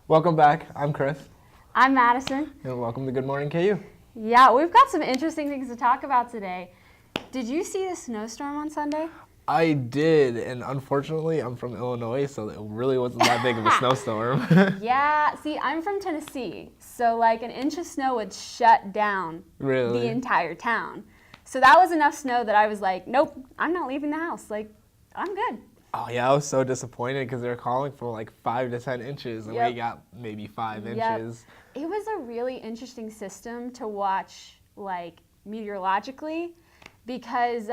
Welcome back. I'm Chris. I'm Madison. And welcome to Good Morning KU. Yeah, we've got some interesting things to talk about today. Did you see the snowstorm on Sunday? I did, and unfortunately, I'm from Illinois, so it really wasn't that big of a snowstorm. Yeah, see, I'm from Tennessee, so like an inch of snow would shut down Really? the entire town. So that was enough snow that I was like, nope, I'm not leaving the house. Like, I'm good. Oh yeah, I was so disappointed because they were calling for like 5 to 10 inches, and we got maybe 5 inches. It was a really interesting system to watch, like, meteorologically, because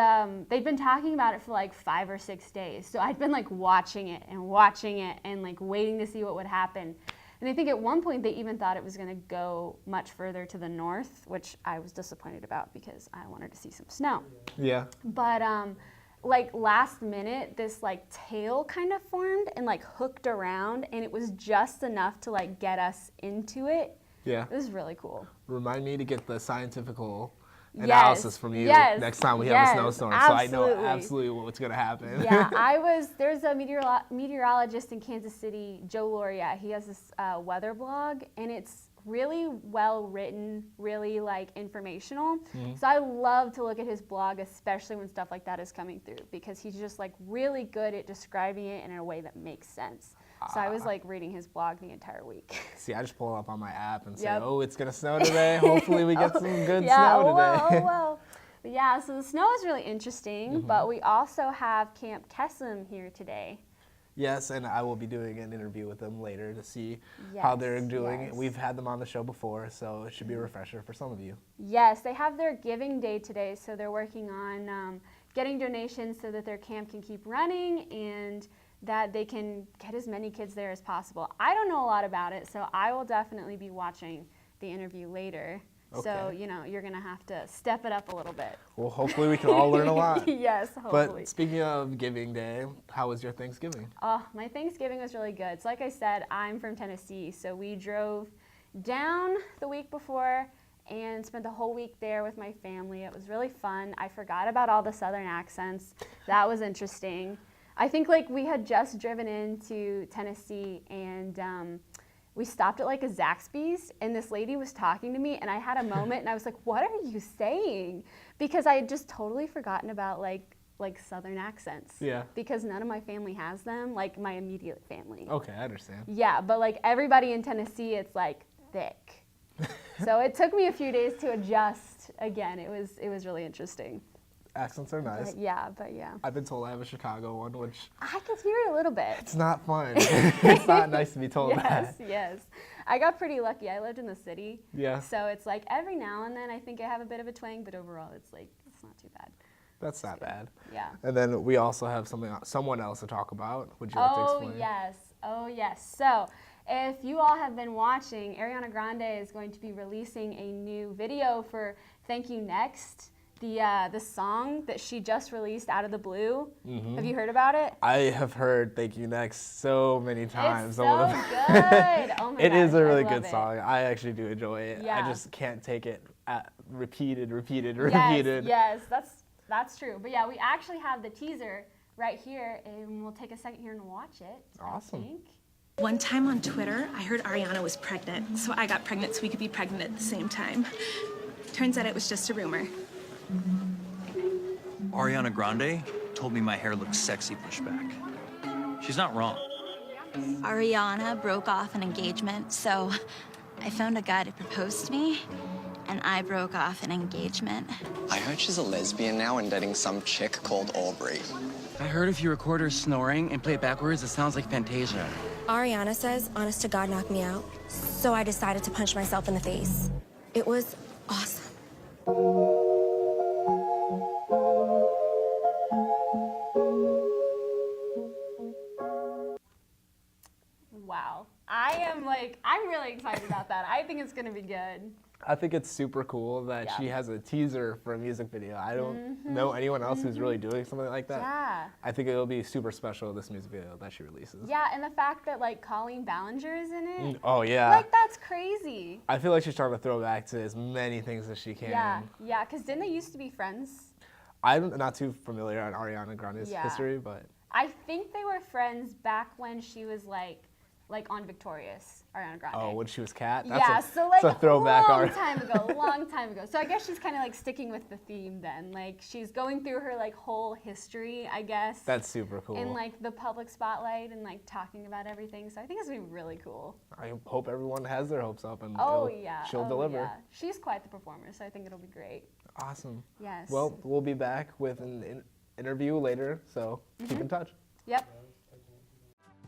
they've been talking about it for like 5 or 6 days. So I'd been like watching it and like waiting to see what would happen. And I think at one point they even thought it was going to go much further to the north, which I was disappointed about because I wanted to see some snow. Yeah. But like last minute, this like tail kind of formed and like hooked around, and it was just enough to like get us into it. Yeah. It was really cool. Remind me to get the scientific analysis from you next time we have a snowstorm, absolutely. so I know absolutely what's going to happen. Yeah, there's a meteorologist in Kansas City, Joe Loria. He has this weather blog, and it's really well written, really like informational. Mm-hmm. So I love to look at his blog, especially when stuff like that is coming through, because he's just like really good at describing it in a way that makes sense. So I was like reading his blog the entire week. See, I just pull it up on my app and say, oh, it's going to snow today. Hopefully we get some good snow today. Oh well. But yeah, so the snow is really interesting, but we also have Camp Kesem here today. Yes, and I will be doing an interview with them later to see how they're doing. Yes. We've had them on the show before, so it should be a refresher for some of you. Yes, they have their giving day today, so they're working on getting donations so that their camp can keep running and that they can get as many kids there as possible. I don't know a lot about it, so I will definitely be watching the interview later. Okay. So, you know, you're going to have to step it up a little bit. Well, hopefully we can all learn a lot. Yes, hopefully. But speaking of Giving Day, how was your Thanksgiving? Oh, my Thanksgiving was really good. So like I said, I'm from Tennessee, so we drove down the week before and spent the whole week there with my family. It was really fun. I forgot about all the Southern accents. That was interesting. I think like we had just driven into Tennessee and we stopped at like a Zaxby's, and this lady was talking to me, and I had a moment and I was like, what are you saying? Because I had just totally forgotten about like Southern accents. Yeah. Because none of my family has them, like my immediate family. Okay, I understand. Yeah, but like everybody in Tennessee, it's like thick. So it took me a few days to adjust again. It was really interesting. Accents are nice. But yeah. I've been told I have a Chicago one, which... I could hear it a little bit. It's not fun. It's not nice to be told that. Yes. I got pretty lucky. I lived in the city. Yeah. So it's like every now and then I think I have a bit of a twang, but overall it's not too bad. That's not bad. Yeah. And then we also have someone else to talk about. Would you like to explain? Oh, yes. So if you all have been watching, Ariana Grande is going to be releasing a new video for Thank You Next. The song that she just released out of the blue. Mm-hmm. Have you heard about it? I have heard Thank You Next so many times. It's so good. Oh my It gosh, is a really good it. song. I actually do enjoy it. Yeah. I just can't take it repeated. Yes, that's true. But yeah, we actually have the teaser right here, and we'll take a second here and watch it. Awesome. One time on Twitter, I heard Ariana was pregnant, so I got pregnant so we could be pregnant at the same time. Turns out it was just a rumor. Ariana Grande told me my hair looks sexy pushed back. She's not wrong. Ariana broke off an engagement, so I found a guy to propose to me, and I broke off an engagement. I heard she's a lesbian now and dating some chick called Aubrey. I heard if you record her snoring and play it backwards, it sounds like Fantasia. Ariana says, honest to God, knocked me out, so I decided to punch myself in the face. It was awesome. Wow. I'm really excited about that. I think it's going to be good. I think it's super cool that she has a teaser for a music video. I don't know anyone else who's really doing something like that. Yeah. I think it'll be super special, this music video that she releases. Yeah, and the fact that like Colleen Ballinger is in it. Oh yeah. Like that's crazy. I feel like she's trying to throw back to as many things as she can. Yeah, because didn't they used to be friends? I'm not too familiar on Ariana Grande's history, but... I think they were friends back when she was like like on Victorious, Ariana Grande. Oh, when she was Cat? So like a throwback long time ago. So I guess she's kind of like sticking with the theme then. Like she's going through her like whole history, I guess. That's super cool. In like the public spotlight and like talking about everything. So I think it's gonna be really cool. I hope everyone has their hopes up and she'll Oh, deliver. Yeah. She's quite the performer, so I think it'll be great. Awesome. Yes. Well, we'll be back with an interview later, so keep in touch. Yep.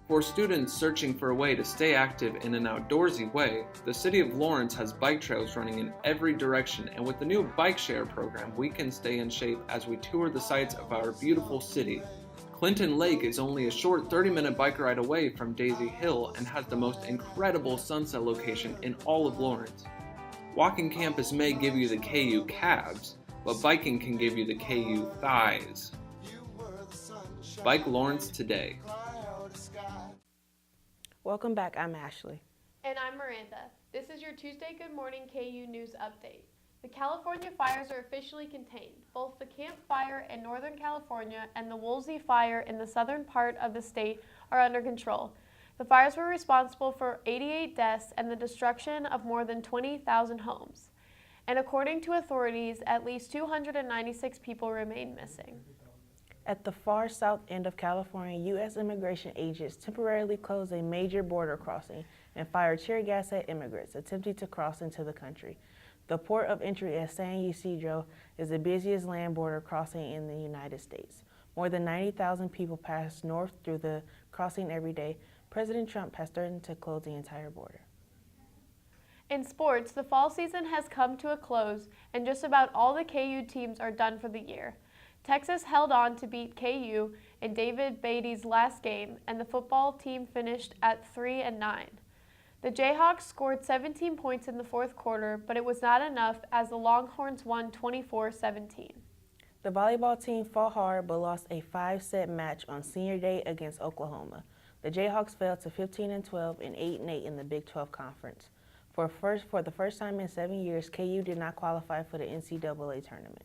For students searching for a way to stay active in an outdoorsy way, the City of Lawrence has bike trails running in every direction, and with the new bike share program, we can stay in shape as we tour the sights of our beautiful city. Clinton Lake is only a short 30-minute bike ride away from Daisy Hill and has the most incredible sunset location in all of Lawrence. Walking campus may give you the KU calves, but biking can give you the KU thighs. Bike Lawrence today. Welcome back, I'm Ashley. And I'm Miranda. This is your Tuesday Good Morning KU News Update. The California fires are officially contained. Both the Camp Fire in Northern California and the Woolsey Fire in the southern part of the state are under control. The fires were responsible for 88 deaths and the destruction of more than 20,000 homes. And according to authorities, at least 296 people remain missing. At the far south end of California, U.S. immigration agents temporarily closed a major border crossing and fired tear gas at immigrants attempting to cross into the country. The port of entry at San Ysidro is the busiest land border crossing in the United States. More than 90,000 people pass north through the crossing every day. President Trump has threatened to close the entire border. In sports, the fall season has come to a close, and just about all the KU teams are done for the year. Texas held on to beat KU in David Beatty's last game, and the football team finished at 3-9. The Jayhawks scored 17 points in the fourth quarter, but it was not enough as the Longhorns won 24-17. The volleyball team fought hard but lost a 5-set match on senior day against Oklahoma. The Jayhawks fell to 15-12 and 8-8 in the Big 12 Conference. For the first time in 7 years, KU did not qualify for the NCAA tournament.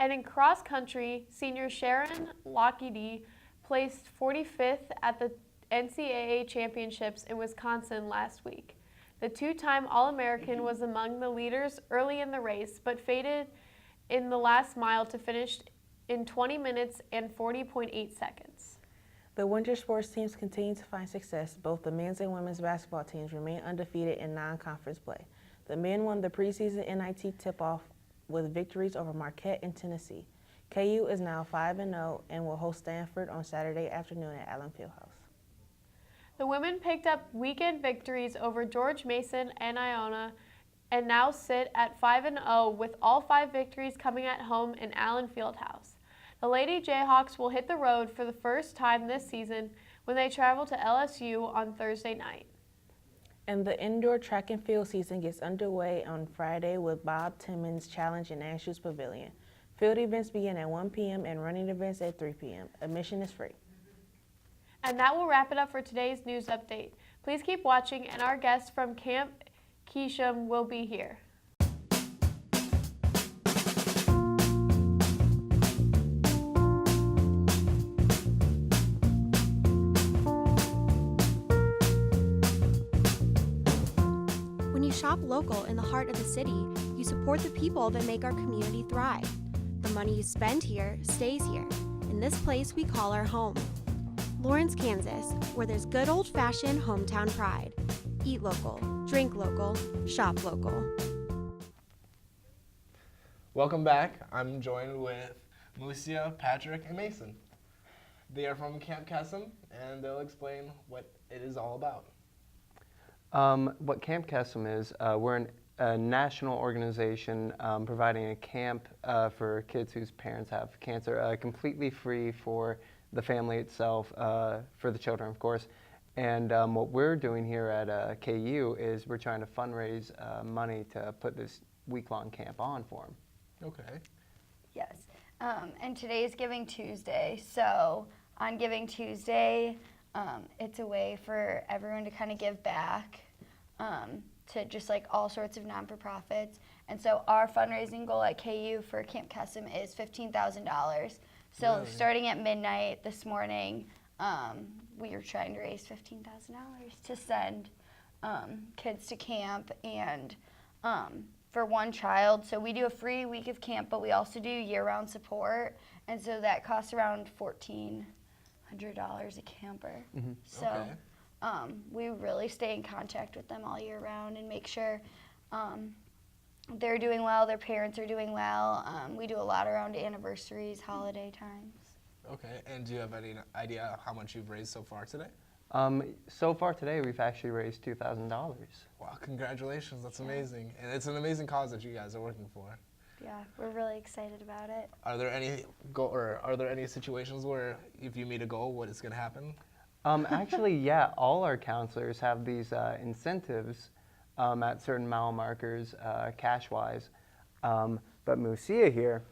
And in cross country, senior Sharon Lockedy placed 45th at the NCAA championships in Wisconsin last week. The two-time All-American was among the leaders early in the race, but faded in the last mile to finish in 20 minutes and 40.8 seconds. The winter sports teams continue to find success. Both the men's and women's basketball teams remain undefeated in non-conference play. The men won the preseason NIT tip-off with victories over Marquette and Tennessee. KU is now 5-0 and will host Stanford on Saturday afternoon at Allen Fieldhouse. The women picked up weekend victories over George Mason and Iona and now sit at 5-0 with all 5 victories coming at home in Allen Fieldhouse. The Lady Jayhawks will hit the road for the first time this season when they travel to LSU on Thursday night. And the indoor track and field season gets underway on Friday with Bob Timmons Challenge in Anshoes Pavilion. Field events begin at 1 p.m. and running events at 3 p.m. Admission is free. And that will wrap it up for today's news update. Please keep watching, and our guest from Camp Kesem will be here. When you shop local in the heart of the city, you support the people that make our community thrive. The money you spend here stays here, in this place we call our home. Lawrence, Kansas, where there's good old-fashioned hometown pride. Eat local, drink local, shop local. Welcome back. I'm joined with Mucia, Patrick, and Mason. They are from Camp Kesem, and they'll explain what it is all about. What Camp Kesem is, we're a national organization providing a camp for kids whose parents have cancer, completely free for the family itself, for the children, of course. And what we're doing here at KU is we're trying to fundraise money to put this week-long camp on for them. Okay. Yes. And today is Giving Tuesday, so on Giving Tuesday, it's a way for everyone to kind of give back to just like all sorts of non-for-profits. And so our fundraising goal at KU for Camp Kesem is $15,000. So starting at midnight this morning, we are trying to raise $15,000 to send kids to camp and for one child. So we do a free week of camp, but we also do year-round support, and so that costs around $1,400 a camper. So we really stay in contact with them all year round and make sure they're doing well, their parents are doing well. We do a lot around anniversaries, holiday times. Okay, and do you have any idea how much you've raised so far today? So far today, we've actually raised $2,000. Wow, congratulations, that's amazing. And it's an amazing cause that you guys are working for. Yeah, we're really excited about it. Are there any situations where if you meet a goal, what is going to happen? Actually, yeah, all our counselors have these incentives at certain mile markers, cash-wise. But Mucia here,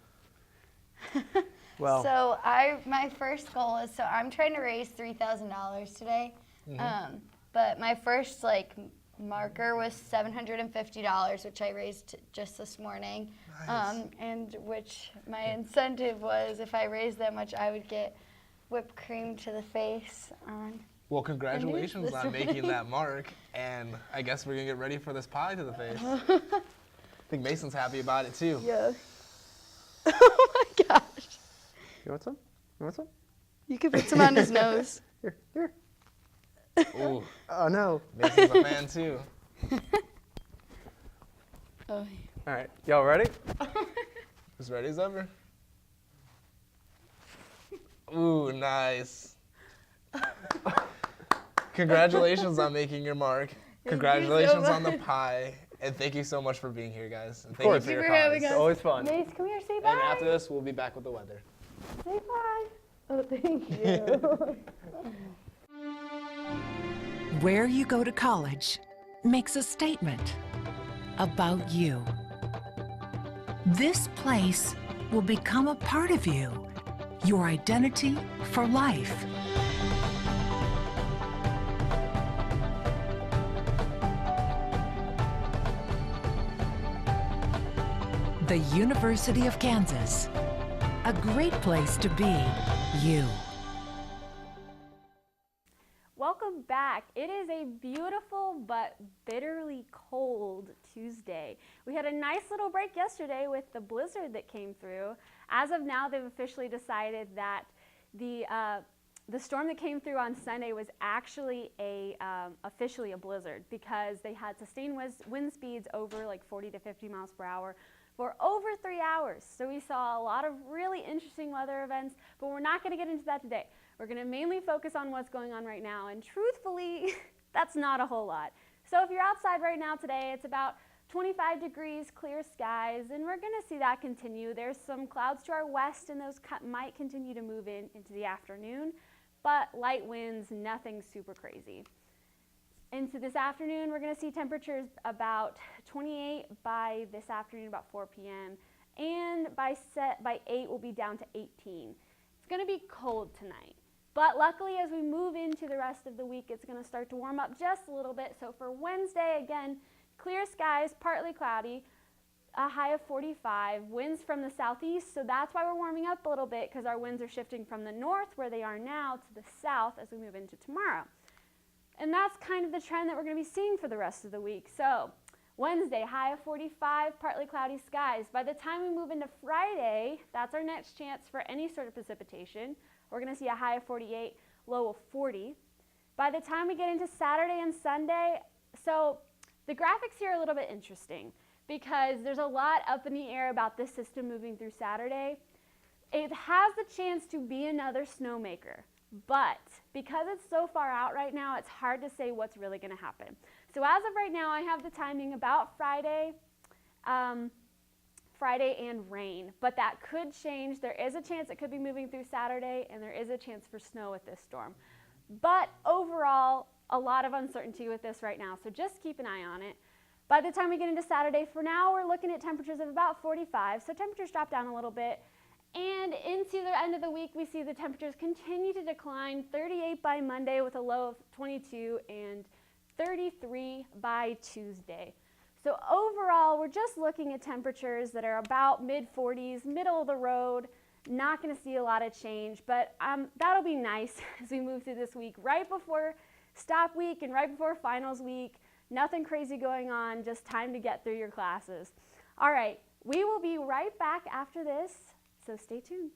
well. So my first goal is, so I'm trying to raise $3,000 today. But my first marker was $750, which I raised just this morning. Nice. And which my incentive was, if I raised that much, I would get whipped cream to the face on. Well, congratulations on making that mark, and I guess we're gonna get ready for this pie to the face. I think Mason's happy about it too. Yeah. Oh my gosh. You want some? You want some? You can put some on his nose. Here. Ooh. Oh no. Mason's a fan too. Oh. All right, y'all ready? As ready as ever. Ooh, nice. Congratulations on making your mark. Congratulations on the pie. And thank you so much for being here, guys. And thank you for your comments. It's always fun. Mace, come here, say bye. And after this, we'll be back with the weather. Say bye. Oh, thank you. Where you go to college makes a statement about you. This place will become a part of you, your identity for life. The University of Kansas, a great place to be you. Welcome back. It is a beautiful but bitterly cold Tuesday. We had a nice little break yesterday with the blizzard that came through. As of now, they've officially decided that the storm that came through on Sunday was actually officially a blizzard because they had sustained wind speeds over 40 to 50 miles per hour for over 3 hours. So we saw a lot of really interesting weather events, but we're not going to get into that today. We're going to mainly focus on what's going on right now, and truthfully, that's not a whole lot. So if you're outside right now today, it's about 25 degrees, clear skies, and we're going to see that continue. There's some clouds to our west, and those might continue to move into the afternoon, but light winds, nothing super crazy. Into this afternoon, we're going to see temperatures about 28 by this afternoon, about 4 p.m., and by 8 we'll be down to 18. It's going to be cold tonight. But luckily, as we move into the rest of the week, it's going to start to warm up just a little bit. So for Wednesday, again, clear skies, partly cloudy, a high of 45, winds from the southeast. So that's why we're warming up a little bit, because our winds are shifting from the north, where they are now, to the south as we move into tomorrow. And that's kind of the trend that we're going to be seeing for the rest of the week. So Wednesday, high of 45, partly cloudy skies. By the time we move into Friday, that's our next chance for any sort of precipitation. We're going to see a high of 48, low of 40. By the time we get into Saturday and Sunday, so the graphics here are a little bit interesting because there's a lot up in the air about this system moving through Saturday. It has the chance to be another snowmaker, but because it's so far out right now, it's hard to say what's really going to happen. So as of right now, I have the timing about Friday and rain, but that could change. There is a chance it could be moving through Saturday, and there is a chance for snow with this storm. But overall, a lot of uncertainty with this right now, so just keep an eye on it. By the time we get into Saturday, for now, we're looking at temperatures of about 45, so temperatures drop down a little bit. And into the end of the week, we see the temperatures continue to decline, 38 by Monday with a low of 22 and 33 by Tuesday. So overall, we're just looking at temperatures that are about mid-40s, middle of the road, Not going to see a lot of change, but that'll be nice as we move through this week. Right before stop week and right before finals week, nothing crazy going on, just time to get through your classes. All right, we will be right back after this, so stay tuned.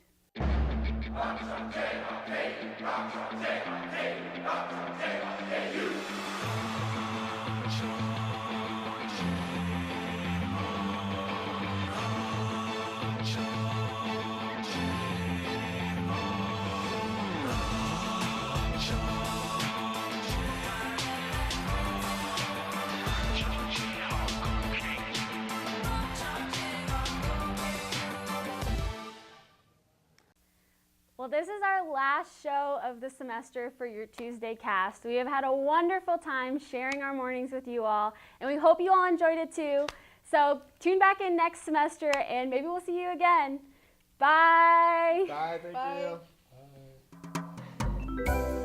Well, this is our last show of the semester for your Tuesday cast. We have had a wonderful time sharing our mornings with you all, and we hope you all enjoyed it too. So tune back in next semester, and maybe we'll see you again. Bye. Bye, thank you. Bye.